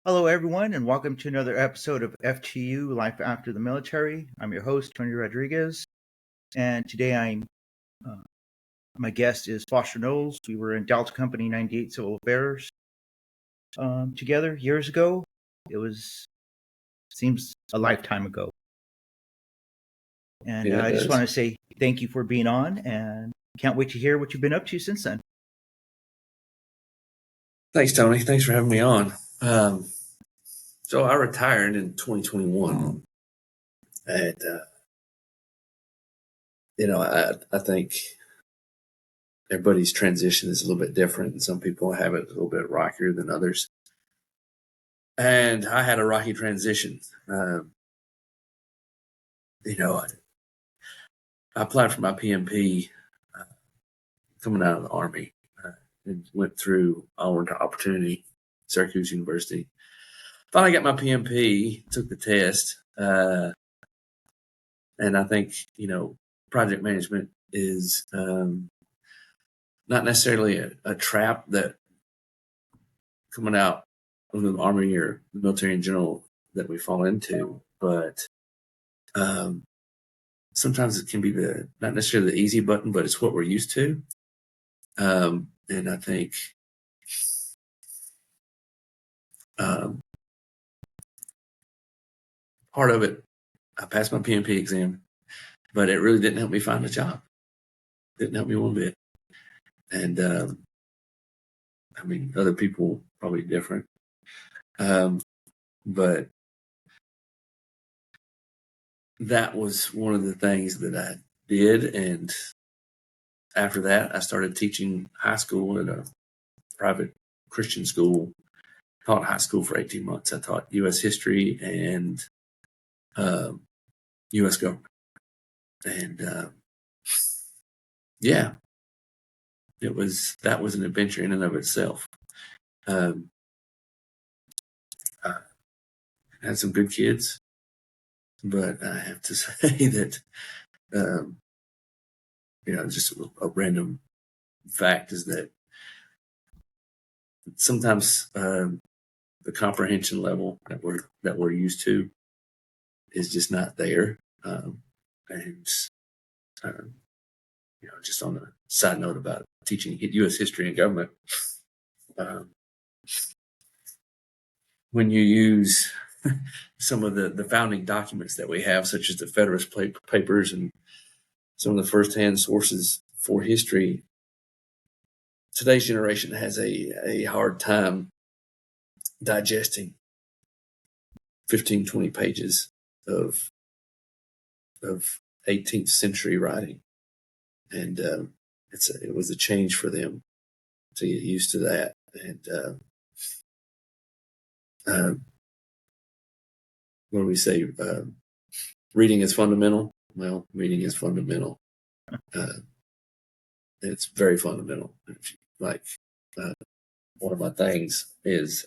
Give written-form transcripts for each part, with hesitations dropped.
Hello, everyone, and welcome to another episode of FTU Life After the Military. I'm your host, Tony Rodriguez, and today uh, my guest is Foster Knowles. We were in Delta Company 98 Civil Affairs together years ago. Seems a lifetime ago. And Yeah, it I just want does. to say thank you for being on, and can't wait to hear what you've been up to since then. Thanks, Tony. Thanks for having me on. So I retired in 2021, and I think everybody's transition is a little bit different, and some people have it a little bit rockier than others. And I had a rocky transition. You know, I applied for my PMP coming out of the Army, and went through onward to Opportunity, Syracuse University. Finally got my PMP, took the test. And I think, project management is not necessarily a trap that coming out of the Army or the military in general that we fall into, but sometimes it can be not necessarily the easy button, but it's what we're used to. And I think um, part of it, I passed my PMP exam, but it really didn't help me find a job. Didn't help me one bit. And other people probably different. But that was one of the things that I did. And after that, I started teaching high school at a private Christian school. Taught high school for 18 months. I taught U.S. history and U.S. government. And yeah, that was an adventure in and of itself. Um, I had some good kids, but I have to say that, just a random fact is that sometimes the comprehension level that we're used to is just not there. And just on a side note about teaching U.S. history and government, um, when you use some of the founding documents that we have, such as the Federalist Papers and some of the firsthand sources for history, today's generation has a hard time digesting 15, 20 pages of 18th century writing. And it was a change for them to get used to that. And what do we say? Reading is fundamental. Well, reading is fundamental. It's very fundamental. Like one of my things is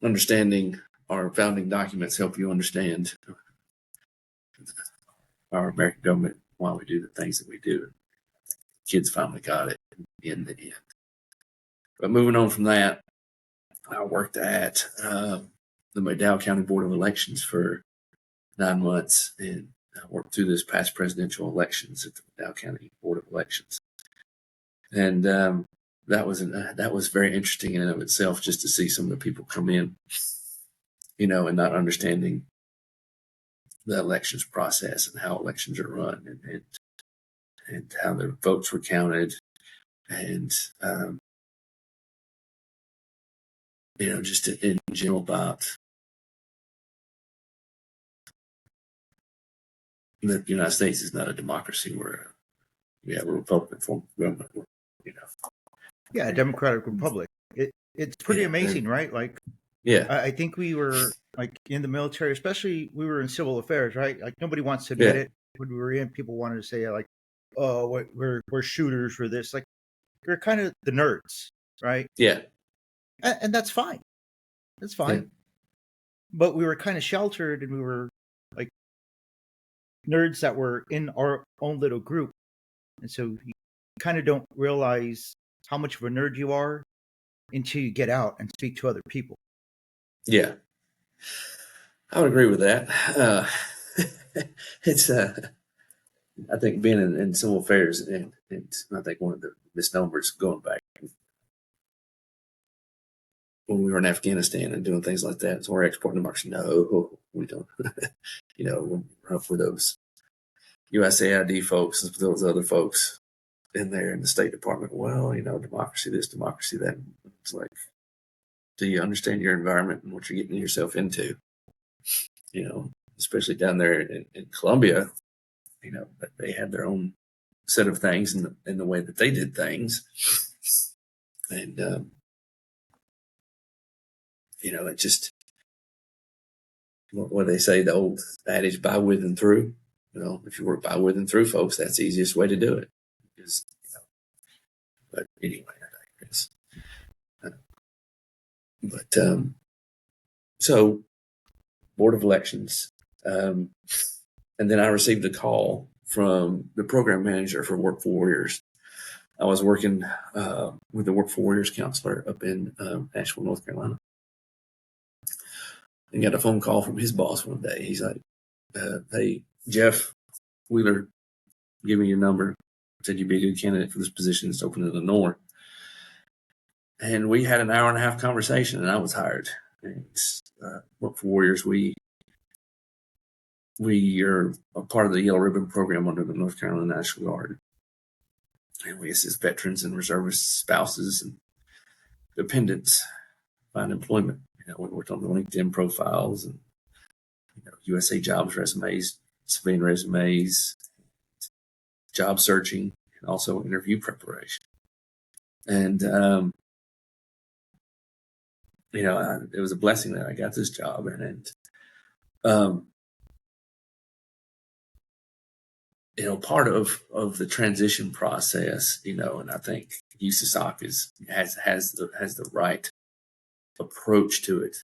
understanding our founding documents help you understand our American government, why we do the things that we do. Kids finally got it in the end. But moving on from that, I worked at the McDowell County Board of Elections for 9 months, and I worked through this past presidential elections at the McDowell County Board of Elections. And that was very interesting in and of itself, just to see some of the people come in, and not understanding the elections process and how elections are run, and how their votes were counted, and just in general about the United States is not a democracy. We have a Republican form of government. Yeah, Democratic Republic. It's pretty Yeah, amazing, right? Like, yeah, I think we were like in the military, especially we were in civil affairs, right? Like nobody wants to admit yeah, it. When we were in, people wanted to say like, "Oh, we're shooters for this." Like we're kind of the nerds, right? yeah, And that's fine. That's yeah, fine. But we were kind of sheltered, and we were like nerds that were in our own little group, and so you kind of don't realize how much of a nerd you are until you get out and speak to other people. Yeah, I would agree with that. It's I think being in civil affairs, and I think one of the misnomers going back when we were in Afghanistan and doing things like that, so we're exporting democracy. No, we don't. We're up with those USAID folks and those other folks in there in the State Department. Well, democracy this, democracy that. It's like, do you understand your environment and what you're getting yourself into? Especially down there in Colombia, they had their own set of things in the way that they did things. And, it just, what they say, the old adage, by, with, and through. If you work by, with, and through folks, that's the easiest way to do it. But anyway, I digress. So Board of Elections, and then I received a call from the program manager for Work for Warriors. I was working with the Work for Warriors counselor up in Asheville, North Carolina, and got a phone call from his boss one day. He's like, "Hey, Jeff Wheeler, give me your number. Said you'd be a good candidate for this position. It's open in the north." And we had an hour and a half conversation, and I was hired. And Work for Warriors, we are a part of the Yellow Ribbon program under the North Carolina National Guard. And we assist veterans and reservists, spouses, and dependents find employment. We worked on the LinkedIn profiles and USA Jobs resumes, civilian resumes, job searching, and also interview preparation. And it was a blessing that I got this job, and part of the transition process, and I think USASOC has the right approach to it.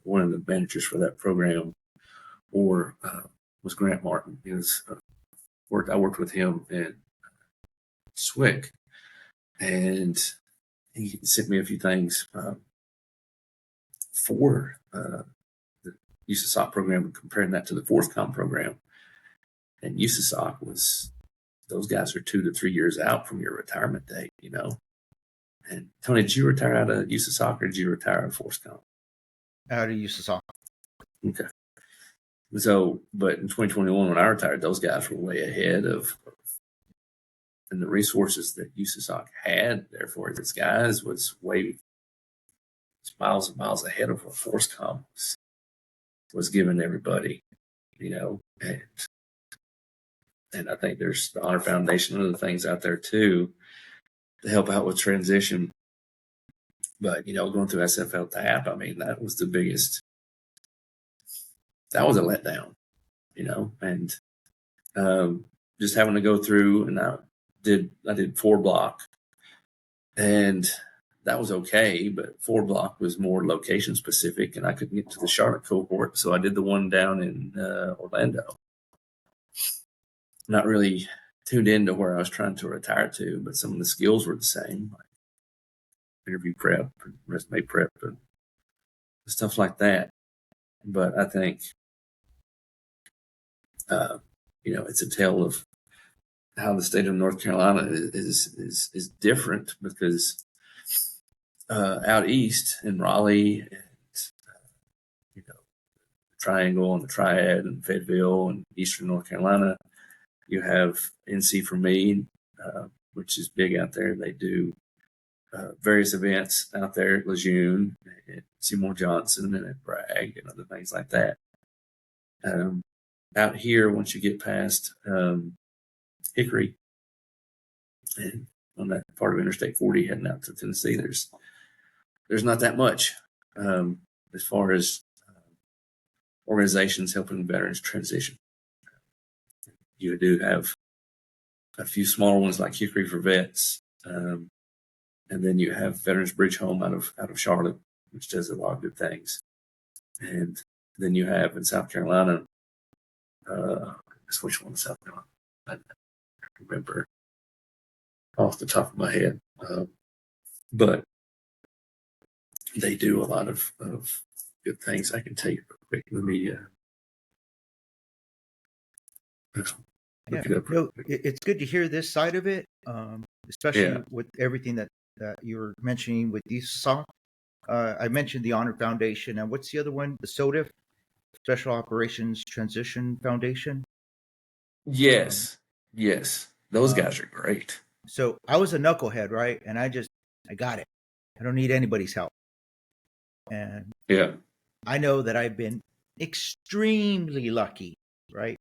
One of the managers for that program was Grant Martin. I worked with him in SWIC, and he sent me a few things for the USASOC program, comparing that to the FORSCOM program. And USASOC those guys are 2 to 3 years out from your retirement date, And Tony, did you retire out of USASOC or did you retire out of FORSCOM? Out of USASOC. Okay. So, but in 2021, when I retired, those guys were way ahead and the resources that USASOC had there for its guys was miles and miles ahead of what FORSCOM was giving everybody, and I think there's the Honor Foundation and other things out there too to help out with transition. But, going through SFL TAP, that was the biggest, that was a letdown, and just having to go through, and I did 4 block, and that was okay, but 4 block was more location specific, and I couldn't get to the Charlotte cohort, so I did the one down in Orlando. Not really tuned into where I was trying to retire to, but some of the skills were the same, like interview prep and resume prep and stuff like that. But I think, it's a tale of how the state of North Carolina is different, because out east in Raleigh and the Triangle and the Triad and Fayetteville and Eastern North Carolina, you have NC for Me, which is big out there. They do various events out there at Lejeune, at Seymour Johnson, and at Bragg, and other things like that. Out here, once you get past Hickory, and on that part of Interstate 40 heading out to Tennessee, there's not that much as far as organizations helping veterans transition. You do have a few smaller ones like Hickory for Vets, and then you have Veterans Bridge Home out of Charlotte, which does a lot of good things. And then you have in South Carolina, which one in South Carolina? I don't remember off the top of my head. but they do a lot of good things. I can tell you real quick. Let me look it up real No, quick. it's good to hear this side of it, especially Yeah. with everything that you were mentioning with ESOC. I mentioned the Honor Foundation, and what's the other one? The SOTIF, Special Operations Transition Foundation. Um, Yes. Yes. Those um, guys are great. so I was a knucklehead, right? And I got it. I don't need anybody's help. And Yeah. I know that I've been extremely lucky, right?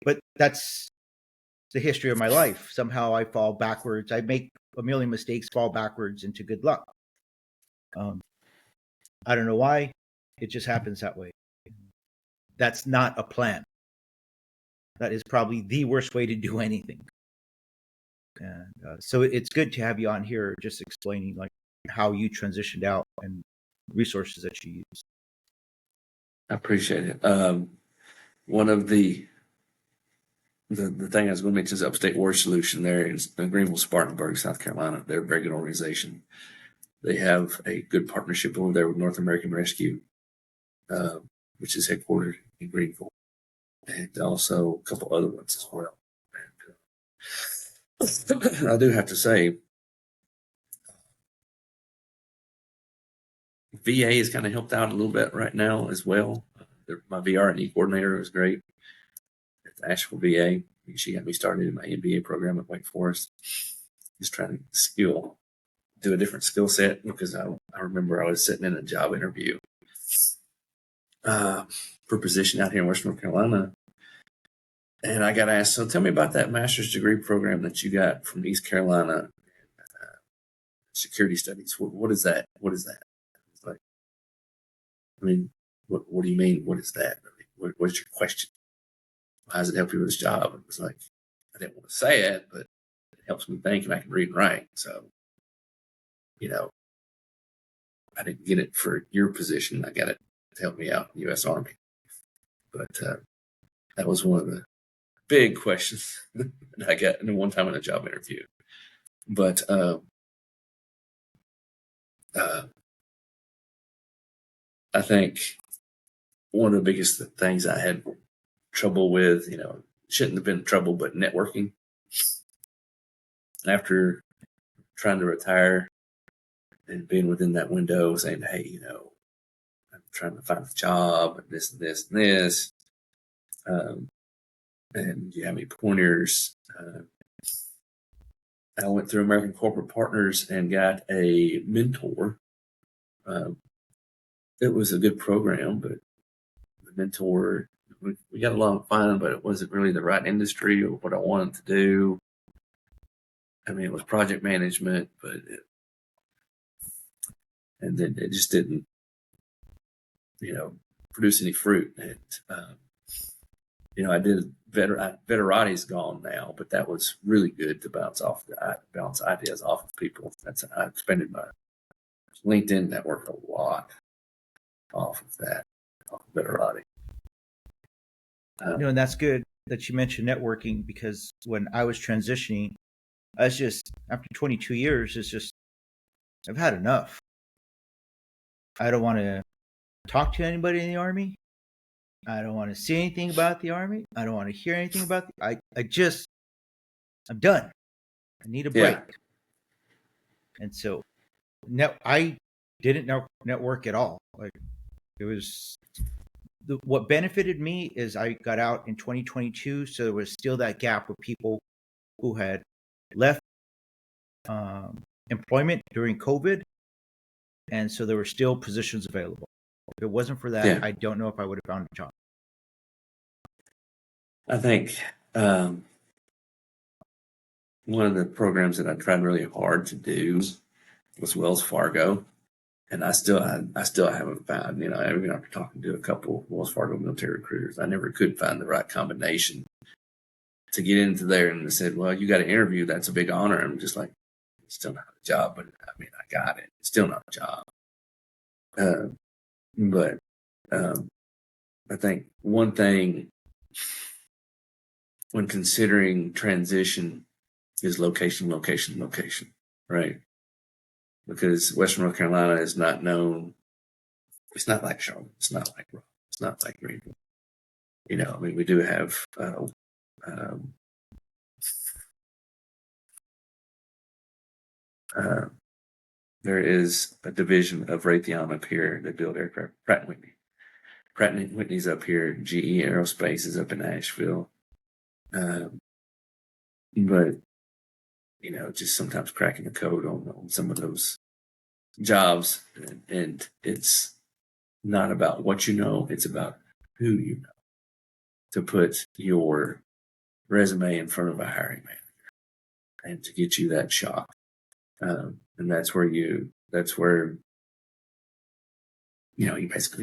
But that's the history of my life. Somehow I fall backwards. I make a million mistakes, fall backwards into good luck. Um, I don't know why. It just happens that way. That's not a plan. That is probably the worst way to do anything. And so it's good to have you on here, just explaining like how you transitioned out and resources that you use. I appreciate it. One of the thing I was going to mention is Upstate War Solution there in Greenville, Spartanburg, South Carolina. They're a very good organization. They have a good partnership over there with North American Rescue, uh, which is headquartered in Greenville, and also a couple other ones as well. And, I do have to say, VA has kind of helped out a little bit right now as well. My VR&E coordinator was great at the Asheville VA. She got me started in my MBA program at Wake Forest. Just trying to do a different skill set, because I remember I was sitting in a job interview for a position out here in Western North Carolina, and I got asked, so tell me about that master's degree program that you got from East Carolina, security studies. What is that? What is that? It's like, I mean, what do you mean? What is that? What is your question? How does it help you with this job? It was like, I didn't want to say it, but it helps me think and I can read and write. So, you know, I didn't get it for your position. I got it to help me out in the U.S. Army. But that was one of the big questions that I got one time in a job interview. But I think one of the biggest things I had trouble with, shouldn't have been trouble, but networking. After trying to retire and being within that window, saying, hey, I'm trying to find a job and this and this and this. And you have any pointers? I went through American Corporate Partners and got a mentor. It was a good program, but the mentor, we got along fine, but it wasn't really the right industry or what I wanted to do. I mean, it was project management, and then it just didn't, produce any fruit. And, I did Veterati's gone now, but that was really good to bounce ideas off of people. I expanded my LinkedIn network a lot off of that, off of Veterati. And that's good that you mentioned networking, because when I was transitioning, I was just, after 22 years, it's just, I've had enough. I don't want to talk to anybody in the Army. I don't want to see anything about the Army. I don't want to hear anything about I'm done. I need a break. Yeah. And so I didn't network at all. Like, it was what benefited me is I got out in 2022, so there was still that gap with people who had left employment during COVID, and so there were still positions available. If it wasn't for that, Yeah. I don't know if I would have found a job. I think one of the programs that I tried really hard to do was Wells Fargo, and I still haven't found. Even after talking to a couple of Wells Fargo military recruiters, I never could find the right combination to get into there. And they said, "Well, you got an interview. That's a big honor." I'm just like, it's still not a job, but I mean, I got it. It's still not a job. But I think one thing when considering transition is location, location, location, right? because Western North Carolina is not known. It's not like Charlotte. It's not like Raleigh. It's not like Greenville. I mean, we do have um, uh, there is a division of Raytheon up here that build aircraft. Pratt and Whitney. Pratt and Whitney's up here. GE Aerospace is up in Asheville. But just sometimes cracking the code on some of those jobs, and it's not about what you know; it's about who you know to put your resume in front of a hiring manager and to get you that shot. And that's where you basically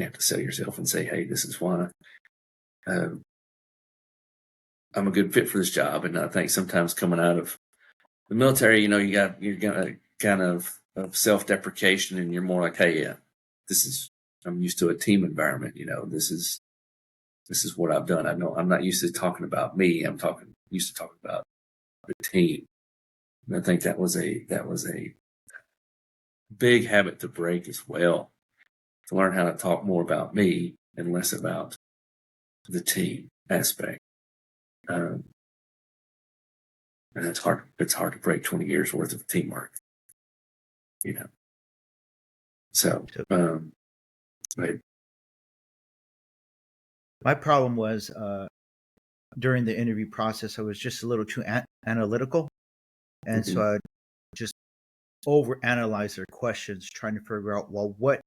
have to sell yourself and say, hey, this is why I'm a good fit for this job. And I think sometimes coming out of the military, you're gonna kind of self-deprecation, and you're more like, hey, yeah, I'm used to a team environment. This is what I've done. I know I'm not used to talking about me. Used to talking about the team. And I think that was a big habit to break as well, to learn how to talk more about me and less about the team aspect. And it's hard. It's hard to break 20 years worth of teamwork. So, but My problem was during the interview process, I was just a little too analytical, and so I just overanalyze their questions, trying to figure out, well, what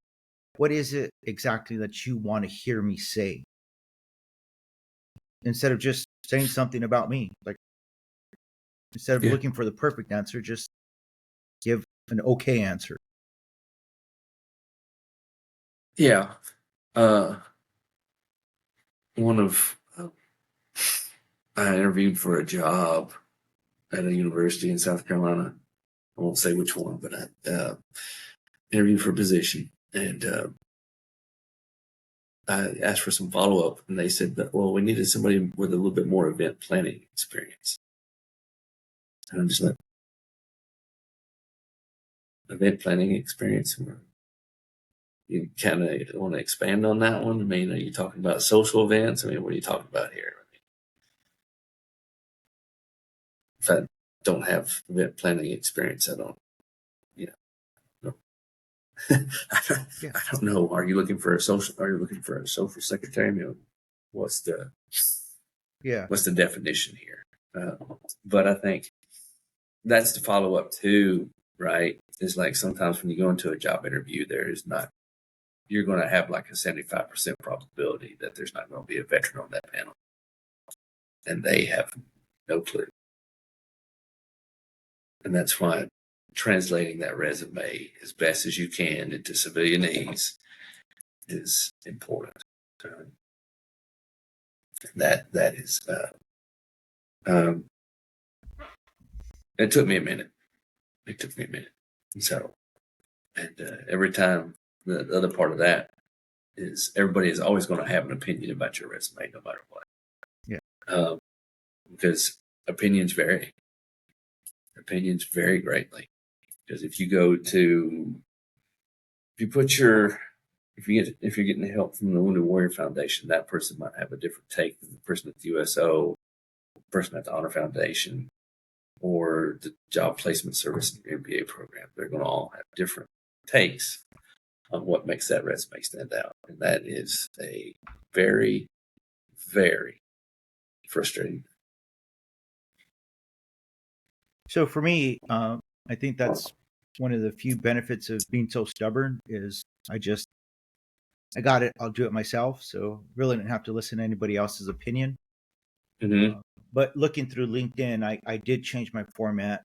is it exactly that you want to hear me say, instead of just saying something about me. Like, instead of looking for the perfect answer, just give an okay answer. Yeah. I interviewed for a job at a university in South Carolina. I won't say which one, but I interviewed for a position, and I asked for some follow-up, and they said that, well, we needed somebody with a little bit more event planning experience. And I'm just like, event planning experience? You kind of want to expand on that one? I mean, are you talking about social events? I mean, what are you talking about here? I mean, if I don't have event planning experience, I don't. I don't know. Are you looking for a social? Are you looking for a social secretary? I mean, what's the definition here? But I think that's the follow up too, right? Is like sometimes when you go into a job interview, you're going to have like a 75% probability that there's not going to be a veteran on that panel, and they have no clue. And that's why translating that resume as best as you can into civilianese is important. That is. It took me a minute. So, and every time, the other part of that is everybody is always going to have an opinion about your resume, no matter what. Yeah. Because opinions vary. Opinions vary greatly. Because if you're getting help from the Wounded Warrior Foundation, that person might have a different take than the person at the USO, the person at the Honor Foundation, or the Job Placement Service in your MBA program. They're going to all have different takes on what makes that resume stand out. And that is a very, very frustrating. So for me, I think that's one of the few benefits of being so stubborn is I got it. I'll do it myself. So really didn't have to listen to anybody else's opinion. Mm-hmm. But looking through LinkedIn, I did change my format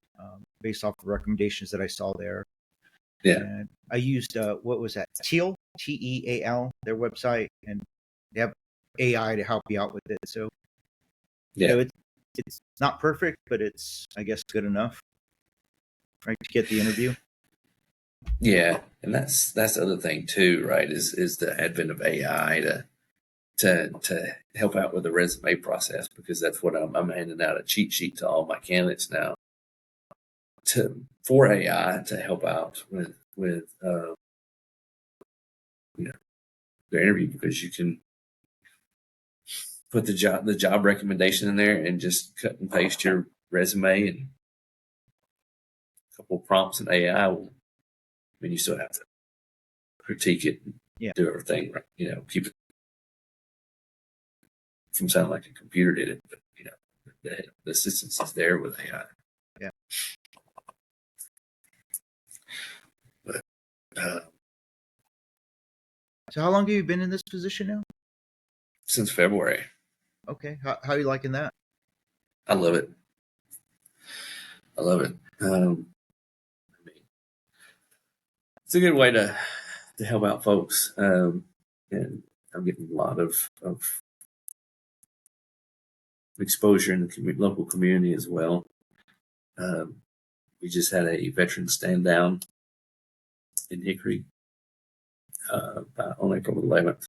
based off the recommendations that I saw there. Yeah. And I used, what was that? Teal, Teal, their website. And they have AI to help you out with it. So, it's not perfect, but it's, I guess, good enough, right, to get the interview. Yeah, and that's the other thing too, right? Is the advent of AI to help out with the resume process, because that's what I'm handing out a cheat sheet to all my candidates now. for AI to help out with their interview, because you can put the job recommendation in there and just cut and paste your resume and a couple of prompts in AI. I mean, you still have to critique it and do everything right. Keep it from sounding like a computer did it, but the assistance is there with AI. Yeah. But so how long have you been in this position now? Since February. Okay. How are you liking that? I love it. It's a good way to help out folks, and I'm getting a lot of exposure in the local community as well. We just had a veteran stand down in Hickory on April 11th.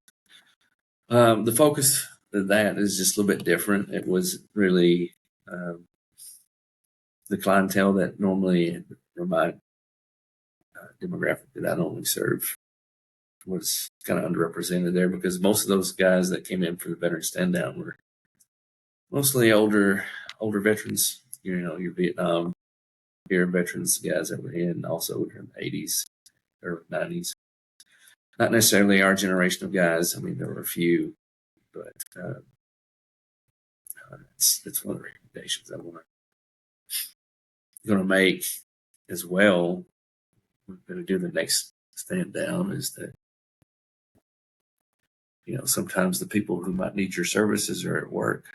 The focus of that is just a little bit different. It was really the clientele that normally my demographic that I normally serve was kind of underrepresented there, because most of those guys that came in for the veteran stand down were mostly older veterans. Your Vietnam era veterans, guys that were in also in the 80s or 90s. Not necessarily our generation of guys. I mean, there were a few, but it's one of the recommendations I'm going to make as well. We're going to do the next stand down is that sometimes the people who might need your services are at work,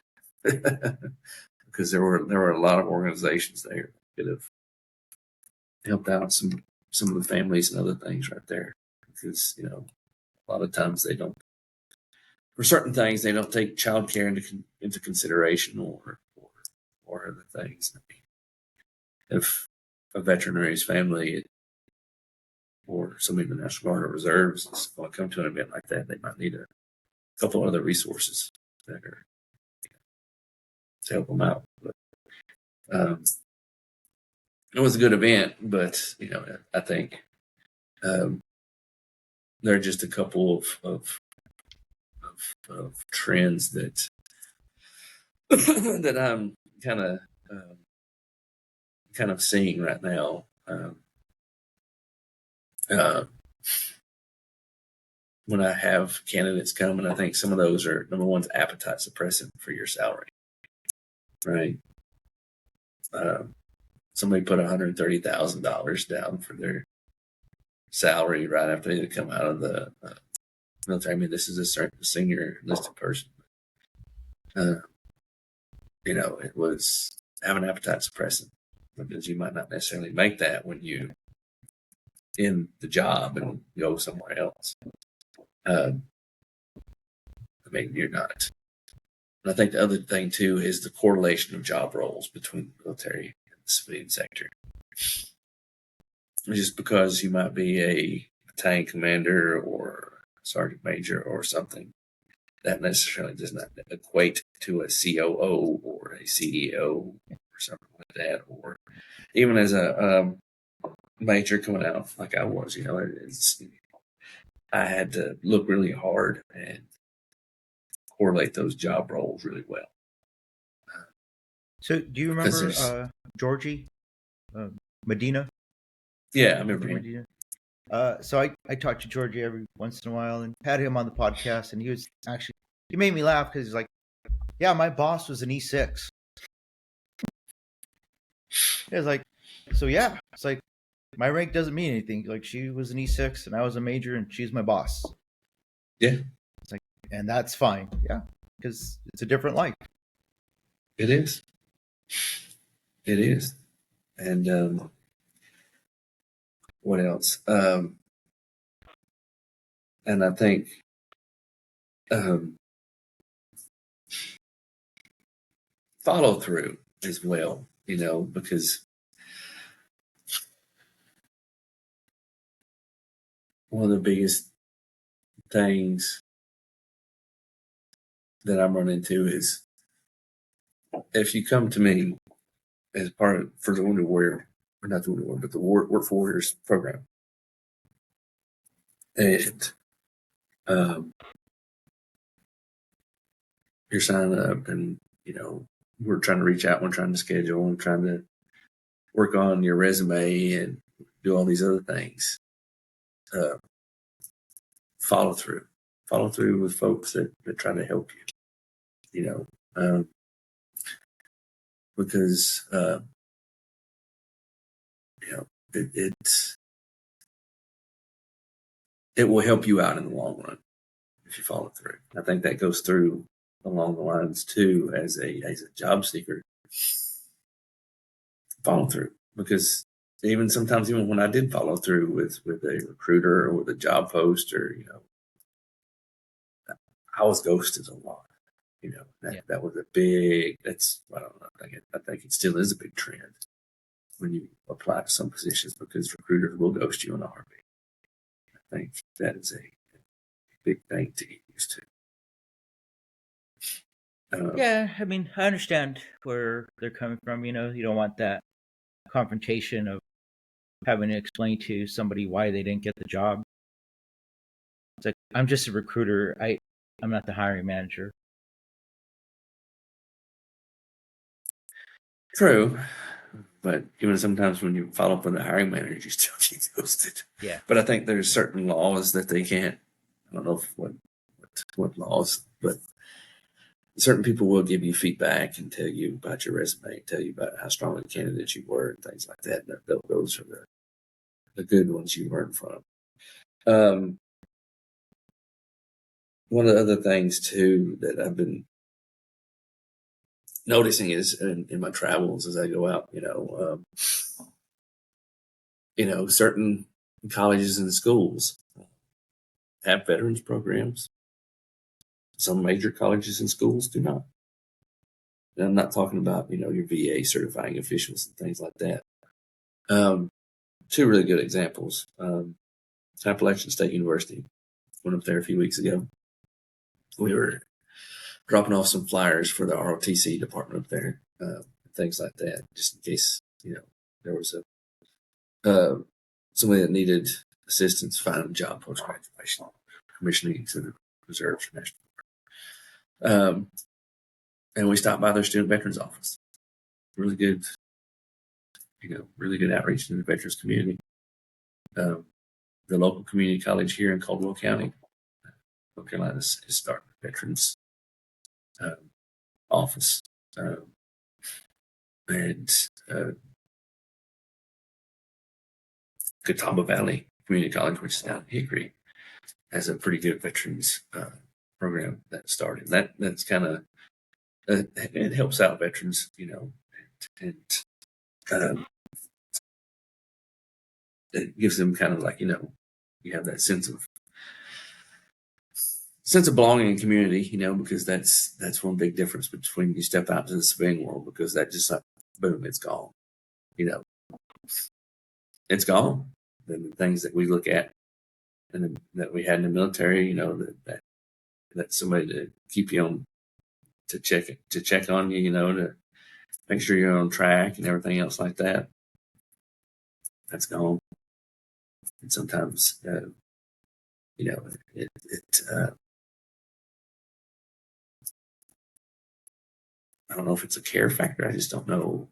because there were a lot of organizations there that could have helped out some of the families and other things right there, because a lot of times they don't, for certain things, they don't take childcare into consideration or other things. I mean, if a veteran or his family or somebody in the National Guard or Reserves is going to come to an event like that, they might need a couple other resources that are to help them out. But it was a good event, but I think there are just a couple of trends that that I'm kind of seeing right now. When I have candidates come, and I think some of those are, number one's appetite suppressant for your salary, right? Somebody put $130,000 down for their salary right after they come out of the military. I mean, this is a certain senior enlisted person. It was have an appetite suppressant, because you might not necessarily make that when you in the job and go somewhere else. I mean, you're not. And I think the other thing too is the correlation of job roles between the military and the civilian sector. Just because you might be a battalion commander or sergeant major or something, that necessarily does not equate to a COO or a CEO or something like that, or even as a major coming out like I was. I had to look really hard and correlate those job roles really well. So, do you remember Georgie Medina? Yeah, I remember him. Medina. So I talk to Georgie every once in a while and had him on the podcast, and he made me laugh because he's like, "Yeah, my boss was an E6." It was like, so yeah, it's like my rank doesn't mean anything. Like, she was an E6 and I was a major, and she's my boss. Yeah, it's like, and that's fine. Yeah, because it's a different life. It is. It is. And what else? And I think follow through as well, because one of the biggest things that I'm running into is, if you come to me as part of for the Wounded Warrior or not the Wounded Warrior, but the Work for Warriors program. And you're signing up, and we're trying to reach out, we're trying to schedule, we're trying to work on your resume and do all these other things. Follow through with folks that try to help you, because it will help you out in the long run if you follow through. I think that goes through along the lines too as a job seeker. Follow through, because even sometimes, even when I did follow through with a recruiter or with a job post, or I was ghosted a lot. That was a big. That's, I don't know. I think it still is a big trend when you apply to some positions, because recruiters will ghost you in a heartbeat. I think that is a big thing to get used to. Yeah, I mean, I understand where they're coming from. You don't want that confrontation of having to explain to somebody why they didn't get the job. It's like, I'm just a recruiter. I'm not the hiring manager. True, but even sometimes when you follow up with the hiring manager, you still get ghosted. Yeah. But I think there's certain laws that they can't. I don't know what laws, but certain people will give you feedback and tell you about your resume, tell you about how strong a candidate you were, and things like that. And those are the good ones you learn from. One of the other things too that I've been noticing is in my travels as I go out, certain colleges and schools have veterans programs. Some major colleges and schools do not. And I'm not talking about, your VA certifying officials and things like that. Two really good examples. Appalachian State University. Went up there a few weeks ago. We were dropping off some flyers for the ROTC department up there, things like that, just in case, there was somebody that needed assistance finding a job post-graduation, commissioning to the reserves for National Guard. And we stopped by their student veterans office. Really good, really good outreach to the veterans community. The local community college here in Caldwell County, North Carolina, is starting a veterans office. And Catawba Valley Community College, which is down in Hickory, has a pretty good veterans program that started. That's kind of it helps out veterans, and it gives them kind of like, you have that sense of belonging in community, because that's one big difference between you step out into the civilian world, because that just like, boom, it's gone. It's gone. The things that we look at and that we had in the military, that's somebody to keep you on, to check on you, to make sure you're on track and everything else like that. That's gone. And sometimes, I don't know if it's a care factor. I just don't know.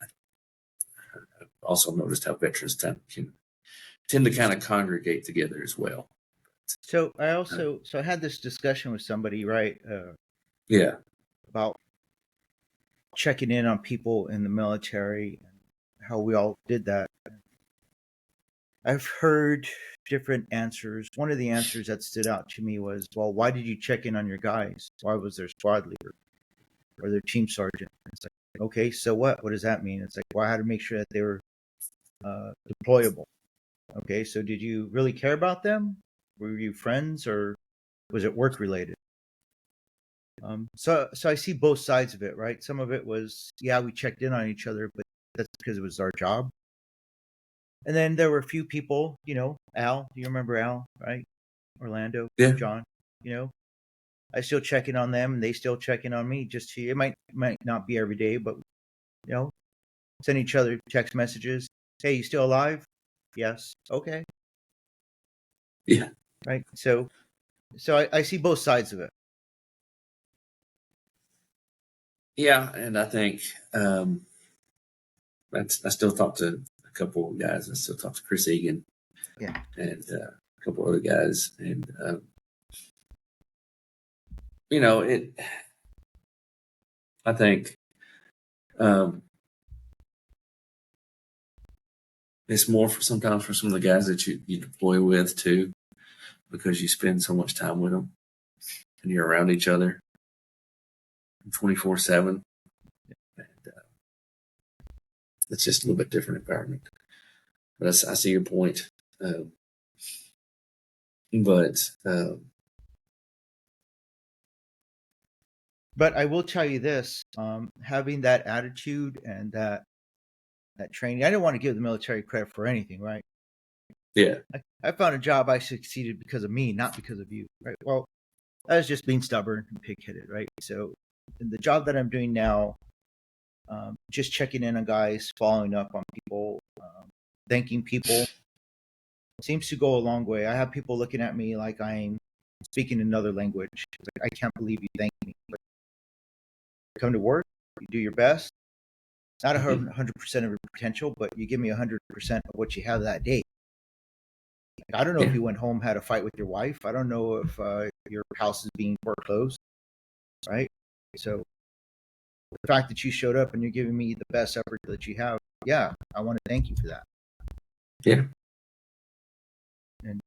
I've also noticed how veterans tend to kind of congregate together as well. So I had this discussion with somebody, right? Yeah. About checking in on people in the military and how we all did that. I've heard different answers. One of the answers that stood out to me was, well, why did you check in on your guys? Why was their squad leader or their team sergeant? It's like, okay, so what? What does that mean? It's like, well, I had to make sure that they were deployable. Okay, so did you really care about them? Were you friends, or was it work related? So I see both sides of it, right? Some of it was, yeah, we checked in on each other, but that's because it was our job. And then there were a few people, Al, do you remember Al, right? Orlando, Yeah. John, I still check in on them, and they still check in on me. It might not be every day, but send each other text messages. Hey, you still alive? Yes. Okay. Yeah. Right. So I see both sides of it. Yeah. And I think, I still talk to a couple of guys. I still talk to Chris Egan Yeah. and a couple other guys. And, you know, I think um, it's more for sometimes for some of the guys that you deploy with too, because you spend so much time with them and you're around each other 24/7. And it's just a little bit different environment. But I see your point. Um, but But I will tell you this: having that attitude and that training. I didn't want to give the military credit for anything, right? yeah, I found a job I succeeded because of me, not because of you, right? Well, I was just being stubborn and pig-headed, right? So, in the job that I'm doing now, just checking in on guys, following up on people, thanking people seems to go a long way. I have people looking at me like I'm speaking another language. Like, I can't believe you thank me. But come to work, you do your best. Not 100% of your potential, but you give me 100% of what you have that day. I don't know if yeah, you went home, had a fight with your wife. I don't know if your house is being foreclosed, right? So the fact that you showed up and you're giving me the best effort that you have, yeah, I want to thank you for that. yeah, And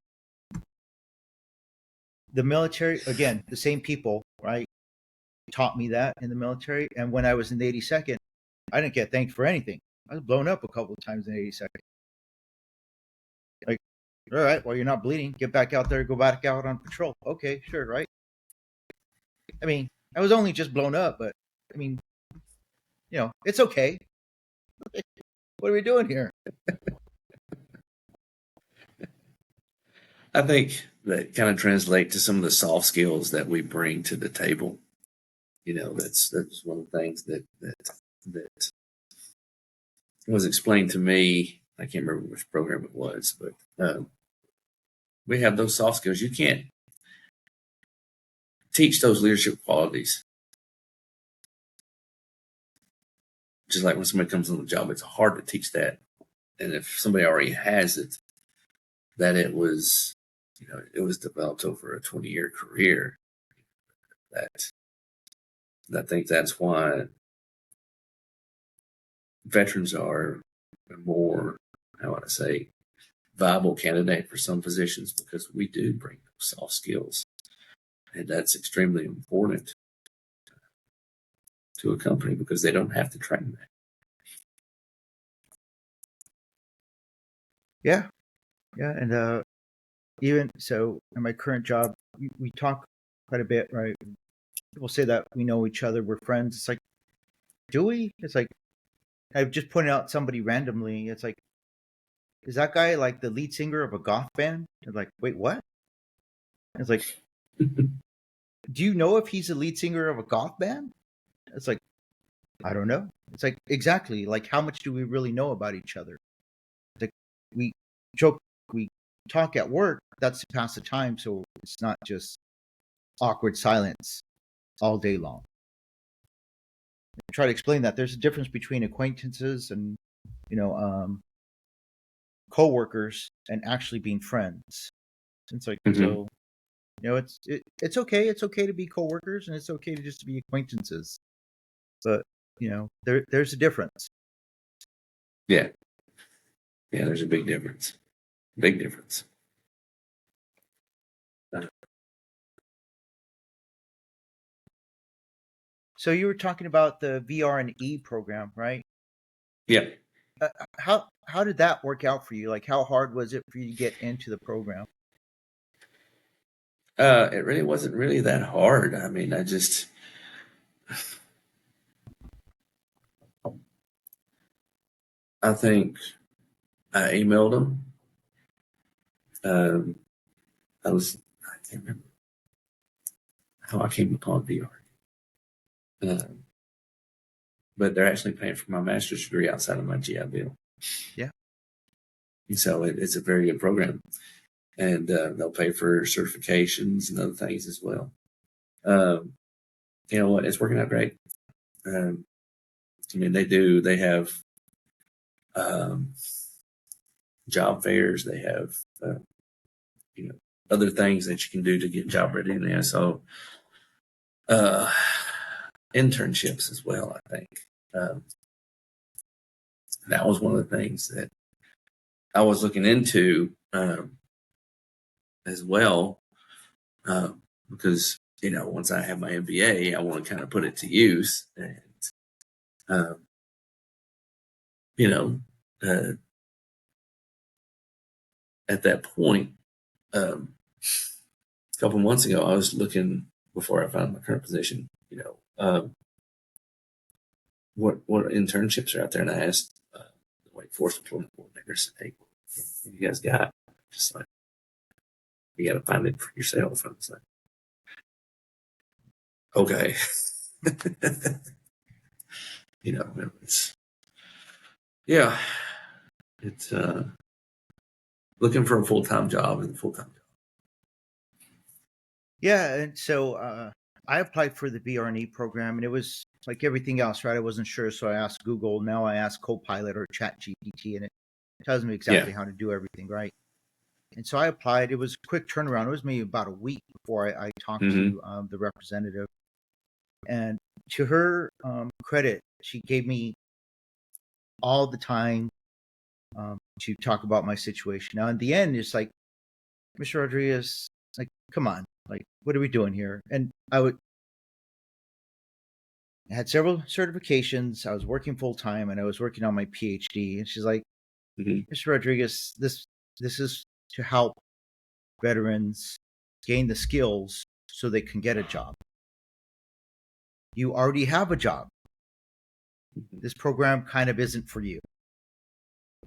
the military, again, the same people, right, taught me that in the military. And when I was in the 82nd, I didn't get thanked for anything. I was blown up a couple of times in the 82nd. Like, all right, well, you're not bleeding. Get back out there, go back out on patrol. Okay, sure, right? I mean, I was only just blown up, but I mean, it's okay. What are we doing here? I think that kind of translate to some of the soft skills that we bring to the table. You know, that's one of the things that was explained to me. I can't remember which program it was, but we have those soft skills. You can't teach those leadership qualities. Just like when somebody comes on the job, it's hard to teach that. And if somebody already has it, that it was developed over a 20-year career. That I think that's why veterans are a more, how would I say, viable candidate for some positions because we do bring those soft skills, and that's extremely important to a company because they don't have to train that. Yeah, yeah, and even so, in my current job, we talk quite a bit, right? People say that we know each other, we're friends. It's like, do we? It's like I've just pointed out somebody randomly. It's like, is that guy like the lead singer of a goth band? It's like, wait, what? It's like, do you know if he's the lead singer of a goth band? It's like, I don't know. It's like, exactly. Like, how much do we really know about each other? It's like, we joke, we talk at work. That's to pass the time, so it's not just awkward silence all day long. I try to explain that there's a difference between acquaintances and you know um, coworkers and actually being friends. It's like, Mm-hmm. so it's okay. It's okay to be coworkers, and it's okay to just be acquaintances. But there's a difference. Yeah, yeah. There's a big difference. Big difference. So you were talking about the VR&E program, right? Yeah. How did that work out for you? Like, how hard was it for you to get into the program? It really wasn't really that hard. I mean, I think I emailed them. Um, I can't remember how I came upon VR. but they're actually paying for my master's degree outside of my GI Bill. Yeah. And so it's a very good program. And they'll pay for certifications and other things as well. You know what? It's working out great. I mean, they have job fairs. They have, you know, other things that you can do to get job ready now. So, internships as well, I think. That was one of the things that I was looking into as well, because, you know, once I have my MBA, I want to kind of put it to use. And, you know, at that point, a couple months ago, I was looking before I found my current position, you know, what internships are out there, and I asked the Wake Forest employment coordinators, "Hey, what you guys got?" Just like, you got to find it for yourself. I was like, okay, you know, it's it's looking for a full-time job and full-time job. Yeah, and so I applied for the VR&E program, and it was like everything else, right? I wasn't sure, so I asked Google. Now I ask Copilot or ChatGPT, and it tells me exactly how to do everything, right? And so I applied. It was a quick turnaround. It was maybe about a week before I talked to the representative. And to her credit, she gave me all the time to talk about my situation. Now, in the end, it's like, Mr. Rodriguez, like, come on, like, what are we doing here? And I had several certifications. I was working full time, and I was working on my PhD. And she's like, Mr. Rodriguez, this is to help veterans gain the skills so they can get a job. You already have a job. This program kind of isn't for you.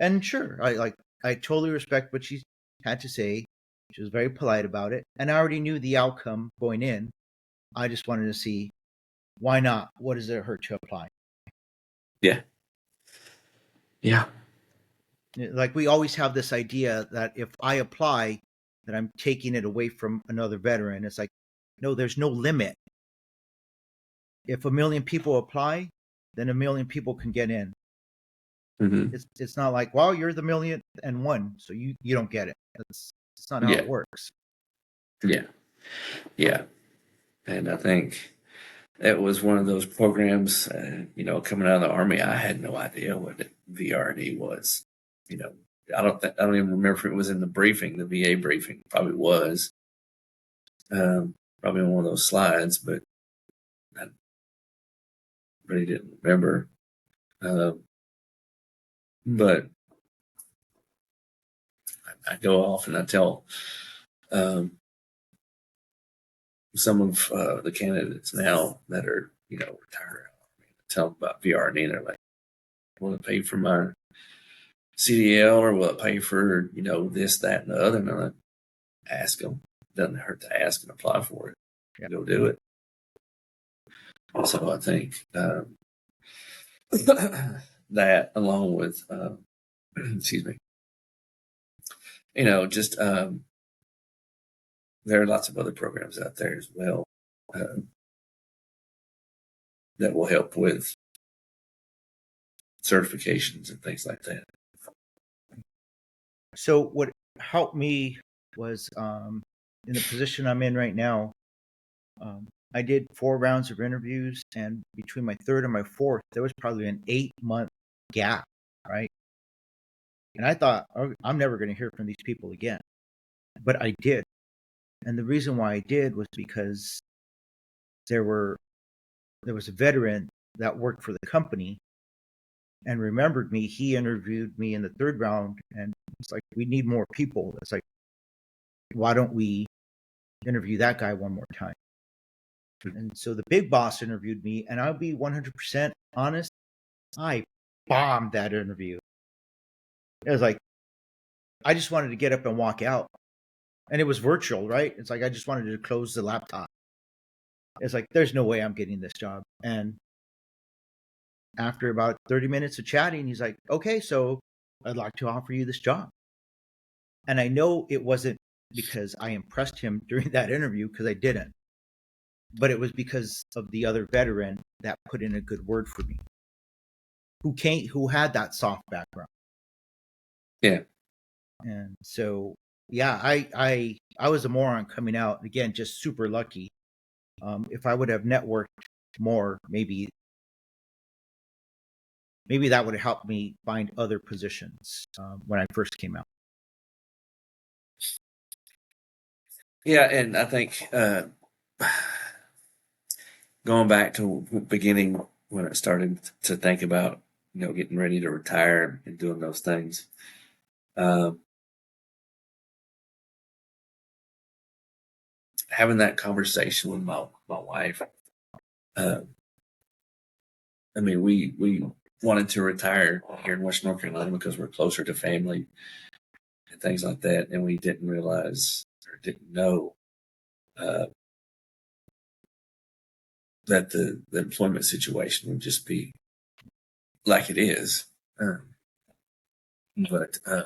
And sure, I totally respect what she had to say. She was very polite about it, and I already knew the outcome going in. I just wanted to see, why not? What does it hurt to apply? Yeah. Like, we always have this idea that if I apply, that I'm taking it away from another veteran. It's like, no, there's no limit. If 1 million people apply, then 1 million people can get in. It's not like, well, you're the 1,000,001, so you don't get it. That's not how it works. Yeah. And I think it was one of those programs, you know, coming out of the Army, I had no idea what VR&E was. You know, I don't even remember if it was in the briefing, the VA briefing. Probably was. Probably on one of those slides, but I really didn't remember. But I go off and I tell some of the candidates now that are, you know, retired. I tell them about VR&E, and they're like, "Will it pay for my CDL, or will it pay for, you know, this, that, and the other?" And I'm like, ask them. Doesn't hurt to ask and apply for it. Go do it. So I think that, along with, excuse me, you know, just there are lots of other programs out there as well that will help with certifications and things like that. So what helped me was, in the position I'm in right now, I did 4 rounds of interviews, and between my third and my fourth, there was probably an 8-month gap, right? And I thought, oh, I'm never going to hear from these people again. But I did. And the reason why I did was because there was a veteran that worked for the company and remembered me. He interviewed me in the 3rd round, and it's like, we need more people. It's like, why don't we interview that guy one more time? And so the big boss interviewed me, and I'll be 100% honest, I bombed that interview. It was like, I just wanted to get up and walk out. And it was virtual, right? It's like, I just wanted to close the laptop. It's like, there's no way I'm getting this job. And after about 30 minutes of chatting, he's like, okay, so I'd like to offer you this job. And I know it wasn't because I impressed him during that interview, because I didn't, but it was because of the other veteran that put in a good word for me, who had that soft background. Yeah. And so, yeah, I was a moron coming out. Again, just super lucky. If I would have networked more, maybe that would have helped me find other positions when I first came out. Yeah, and I think going back to the beginning when I started to think about, getting ready to retire and doing those things, having that conversation with my wife. I mean, we wanted to retire here in West North Carolina because we're closer to family and things like that, and we didn't realize or didn't know that the employment situation would just be like it is. But I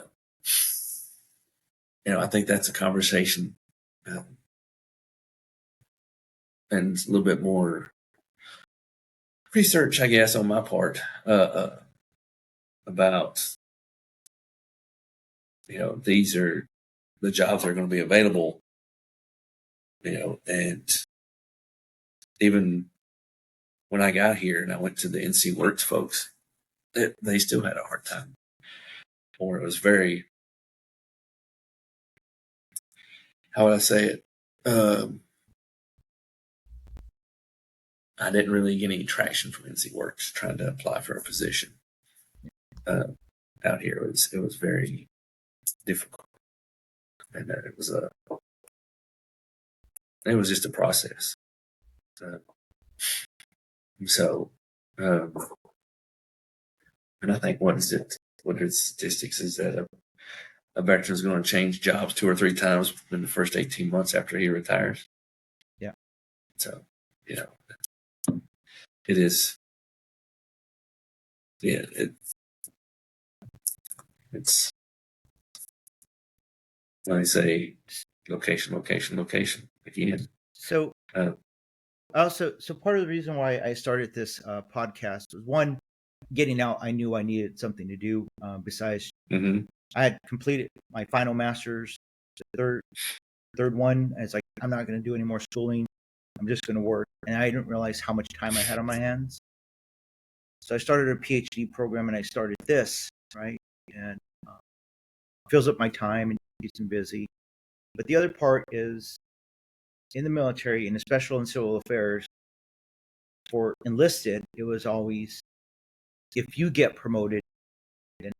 think that's a conversation, and a little bit more research, I guess, on my part about these are the jobs that are going to be available, and even when I got here and I went to the NC Works folks, they still had a hard time, or it was very, how would I say it? I didn't really get any traction from NC Works trying to apply for a position out here. It was very difficult, and it was just a process. So, and I think what are the statistics is that a veteran is going to change jobs 2 or 3 times in the first 18 months after he retires. Yeah. So, it is. Yeah, it's when I say location again. So so part of the reason why I started this podcast was, one, getting out. I knew I needed something to do besides. Mm-hmm. I had completed my final master's, the third one. And it's like, I'm not going to do any more schooling. I'm just going to work. And I didn't realize how much time I had on my hands. So I started a PhD program, and I started this, right? And fills up my time and keeps me busy. But the other part is, in the military, in the special and civil affairs, for enlisted, it was always, if you get promoted, then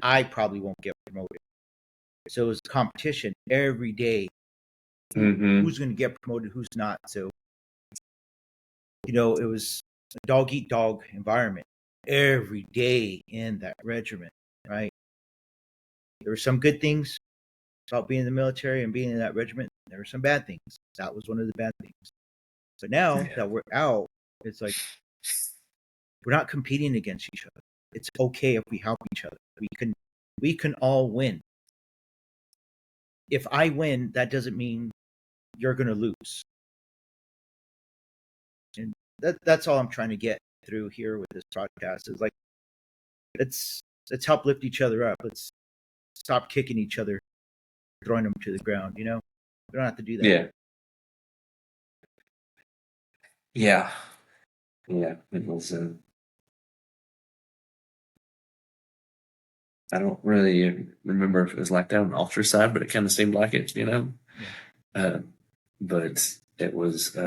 I probably won't get promoted. So it was competition every day. Mm-hmm. Who's going to get promoted, who's not. So, it was a dog eat dog environment every day in that regiment, right? There were some good things about being in the military and being in that regiment. There were some bad things. That was one of the bad things. But now that we're out, it's like, we're not competing against each other. It's okay if we help each other. We can all win. If I win, that doesn't mean you're going to lose. And that's all I'm trying to get through here with this podcast, is like, let's help lift each other up. Let's stop kicking each other, throwing them to the ground. We don't have to do that. Yeah. It was. I don't really remember if it was like that on the officer side, but it kind of seemed like it, Yeah. But it was.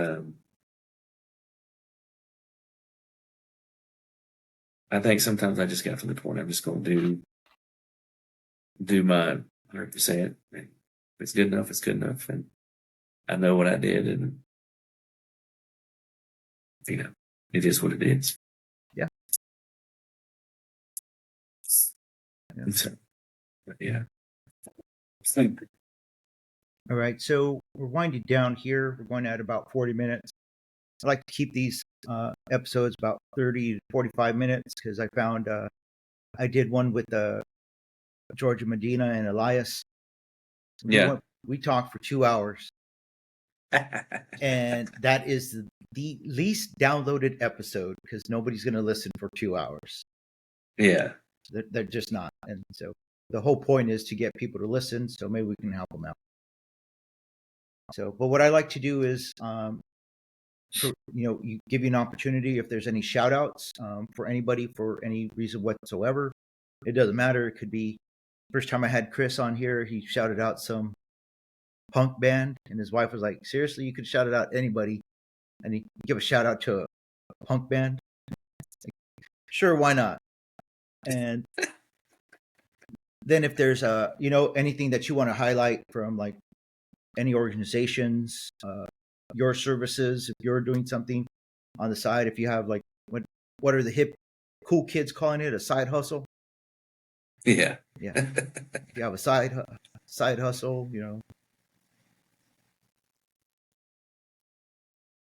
I think sometimes I just got to the point I'm just going to do my 100%. If it's good enough, it's good enough, and I know what I did, and it is what it is. Yeah. So, yeah. All right. So we're winding down here. We're going at about 40 minutes. I like to keep these episodes about 30 to 45 minutes because I found I did one with Georgia Medina and Elias. Yeah. We talked for 2 hours, and that is the least downloaded episode because nobody's going to listen for 2 hours. Yeah. They're just not. And so the whole point is to get people to listen. So maybe we can help them out. So, but what I like to do is, you give you an opportunity if there's any shout outs for anybody for any reason whatsoever. It doesn't matter. It could be first time I had Chris on here, he shouted out some punk band, and his wife was like, "Seriously, you could shout it out anybody," and he give a shout out to a punk band. Like, sure, why not? And then if there's anything that you want to highlight from like any organizations, your services, if you're doing something on the side, if you have like what are the hip cool kids calling it, a side hustle? Yeah. Yeah. If you have a side hustle,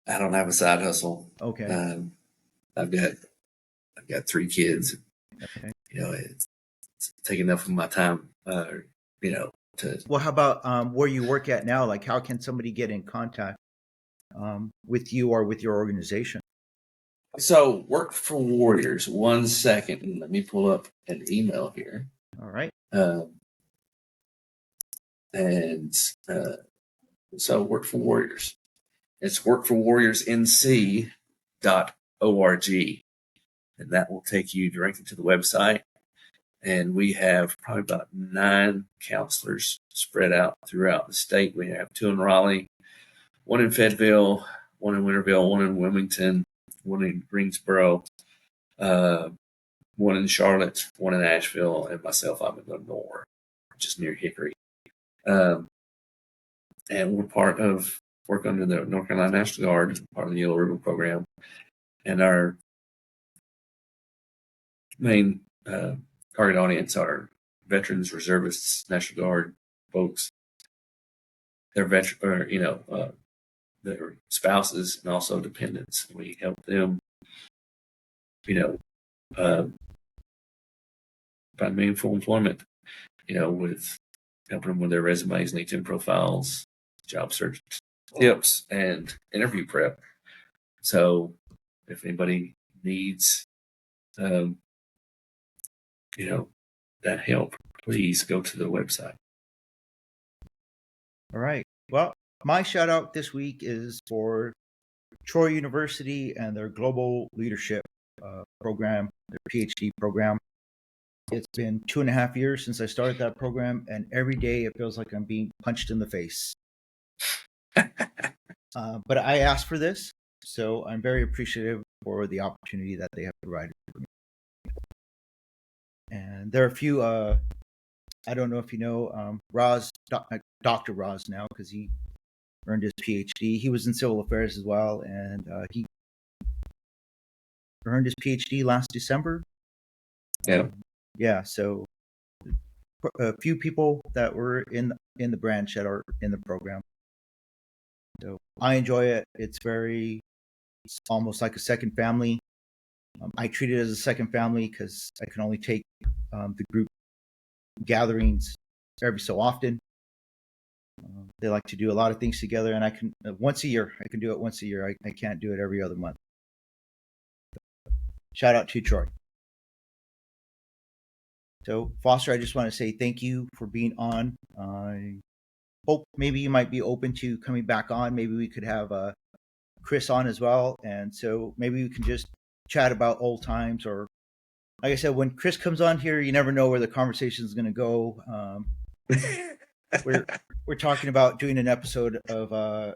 I don't have a side hustle. Okay. I've got 3 kids. Okay. It's taking enough of my time. To Well, how about where you work at now? Like, how can somebody get in contact with you or with your organization? so work for Warriors. 1 second, let me pull up an email here. All right. And so work for Warriors. It's workforwarriorsnc.org, and that will take you directly to the website. And we have probably about 9 counselors spread out throughout the state. We have 2 in Raleigh, 1 in Fayetteville, 1 in Winterville, 1 in Wilmington, 1 in Greensboro, 1 in Charlotte, 1 in Asheville, and myself, I'm in Lenore, which is near Hickory. And we're work under the North Carolina National Guard, part of the Yellow Ribbon program. And our main target audience are veterans, reservists, National Guard folks. Their their spouses and also dependents. We help them, find meaningful employment, with helping them with their resumes, LinkedIn profiles, job search tips, and interview prep. So if anybody needs, that help, please go to the website. All right. Well, my shout out this week is for Troy University and their global leadership program, their PhD program. It's been 2.5 years since I started that program, and every day it feels like I'm being punched in the face. But I asked for this, so I'm very appreciative for the opportunity that they have provided for me. And there are a few, I don't know if you know, Dr. Roz now, because he earned his PhD. He was in civil affairs as well, and he earned his PhD last December. Yeah. So a few people that were in the branch that are in the program. So I enjoy it. It's almost like a second family. I treat it as a second family because I can only take the group gatherings every so often. They like to do a lot of things together, and I can once a year. I can do it once a year. I can't do it every other month. Shout out to Troy. So Foster, I just want to say thank you for being on. I hope maybe you might be open to coming back on. Maybe we could have Chris on as well, and so maybe we can just chat about old times, or like I said, when Chris comes on here, you never know where the conversation is going to go. We're talking about doing an episode of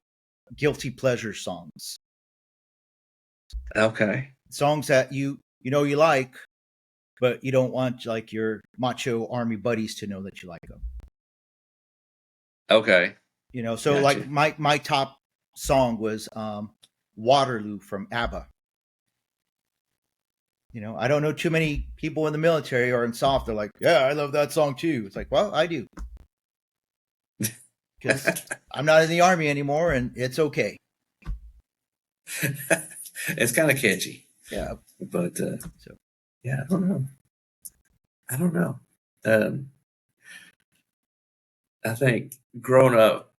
guilty pleasure songs. Okay. Songs that you like, but you don't want like your macho army buddies to know that you like them. Okay. So Gotcha. like my top song was Waterloo from ABBA. I don't know too many people in the military or in SOF. They're like, yeah, I love that song too. It's like, well, I do. Because I'm not in the Army anymore, and it's okay. It's kind of catchy. Yeah. But So yeah, I don't know. I think growing up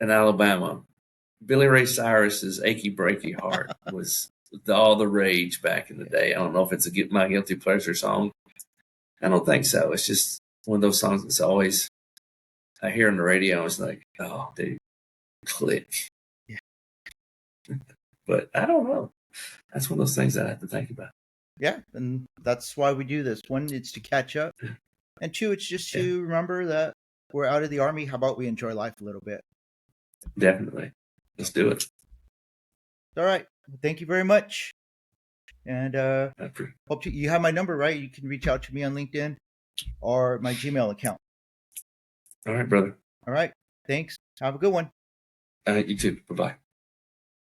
in Alabama, Billy Ray Cyrus's "Achy Breaky Heart" was all the rage back in the day. I don't know if it's my guilty pleasure song. I don't think so. It's just one of those songs that's always I hear on the radio. It's like, oh, dude, click. Yeah. But I don't know. That's one of those things that I have to think about. yeah, and that's why we do this. One, it's to catch up, and two, it's just to remember that we're out of the Army. How about we enjoy life a little bit? Definitely. Let's do it. All right. Thank you very much. And hope you have my number, right? You can reach out to me on LinkedIn or my Gmail account. All right, brother. All right. Thanks. Have a good one. You too. Bye-bye.